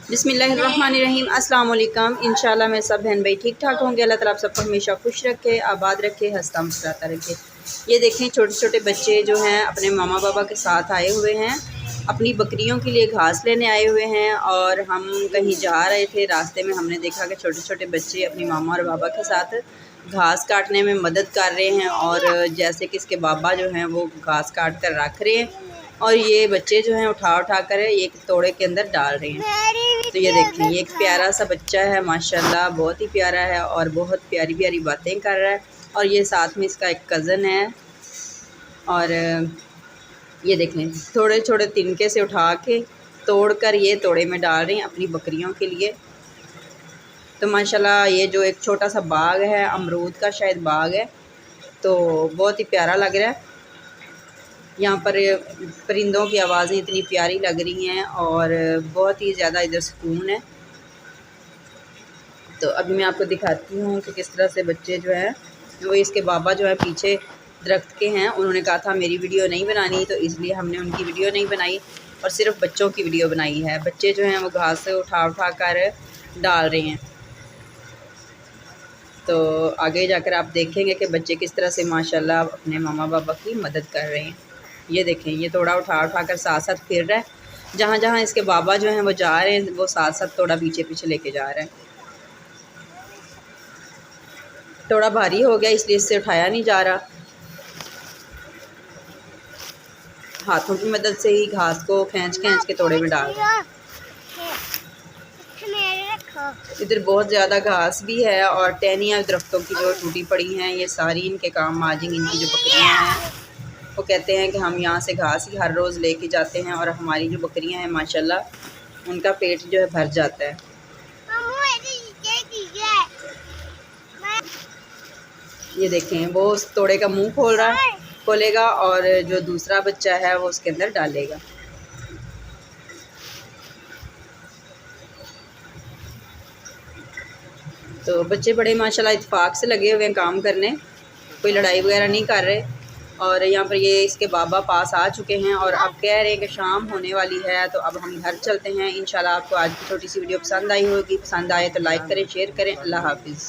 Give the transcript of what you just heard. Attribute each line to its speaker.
Speaker 1: बिस्मिल्लाहिर्रहमानिर्रहीम। अस्सलाम वालेकुम। इंशाल्लाह मैं सब बहन भाई ठीक ठाक होंगे। अल्लाह ताला आप सबको हमेशा खुश रखे, आबाद रखे, हंसता मुस्कुराता रखे। ये देखें छोटे छोटे बच्चे जो हैं अपने मामा बाबा के साथ आए हुए हैं, अपनी बकरियों के लिए घास लेने आए हुए हैं। और हम कहीं जा रहे थे, रास्ते में हमने देखा कि छोटे छोटे बच्चे अपनी मामा और बाबा के साथ घास काटने में मदद कर रहे हैं। और जैसे कि इसके बाबा जो हैं वो घास काट कर रख रहे हैं और ये बच्चे जो हैं उठा उठा कर एक तोड़े के अंदर डाल रहे हैं। तो ये देखें, ये एक प्यारा सा बच्चा है, माशाल्लाह बहुत ही प्यारा है और बहुत प्यारी प्यारी बातें कर रहा है। और ये साथ में इसका एक कज़न है। और ये देखें थोड़े छोटे तिनके से उठा के तोड़ कर ये तोड़े में डाल रहे हैं अपनी बकरियों के लिए। तो माशाल्लाह ये जो एक छोटा सा बाग है, अमरूद का शायद बाग है, तो बहुत ही प्यारा लग रहा है। यहाँ पर परिंदों की आवाज़ें इतनी प्यारी लग रही हैं और बहुत ही ज़्यादा इधर सुकून है। तो अभी मैं आपको दिखाती हूँ कि किस तरह से बच्चे जो हैं वो, इसके बाबा जो है पीछे दरख्त के हैं, उन्होंने कहा था मेरी वीडियो नहीं बनानी, तो इसलिए हमने उनकी वीडियो नहीं बनाई और सिर्फ बच्चों की वीडियो बनाई है। बच्चे जो हैं वो घास से उठा उठा कर डाल रहे हैं। तो आगे जाकर आप देखेंगे कि बच्चे किस तरह से माशाल्लाह अपने मामा बाबा की मदद कर रहे हैं। ये देखें, ये थोड़ा उठा उठा कर साथ साथ फिर रहा है। जहाँ जहाँ इसके बाबा जो हैं वो जा रहे हैं, वो साथ साथ थोड़ा पीछे पीछे लेके जा रहे हैं। थोड़ा भारी हो गया इसलिए इससे उठाया नहीं जा रहा। हाथों की मदद से ही घास को खींच खींच के तोड़े में डाल रहे हैं। इधर बहुत ज़्यादा घास भी है और टहनियाँ दरख्तों की जो टूटी पड़ी हैं, ये सारी इनके काम आ जाएंगी। इनकी जो बकरियाँ हैं वो कहते हैं कि हम यहाँ से घास ही हर रोज़ लेके जाते हैं और हमारी जो बकरियाँ हैं माशाल्लाह उनका पेट जो है भर जाता है। ये देखें, वो उस तोड़े का मुंह खोलेगा और जो दूसरा बच्चा है वो उसके अंदर डालेगा। तो बच्चे बड़े माशाल्लाह इत्तेफाक से लगे हुए हैं काम करने, कोई लड़ाई वगैरह नहीं कर रहे। और यहाँ पर ये इसके बाबा पास आ चुके हैं और अब कह रहे हैं कि शाम होने वाली है, तो अब हम घर चलते हैं। इंशाल्लाह आपको आज की छोटी सी वीडियो पसंद आई होगी। पसंद आए तो लाइक करें, शेयर करें। अल्लाह हाफिज़।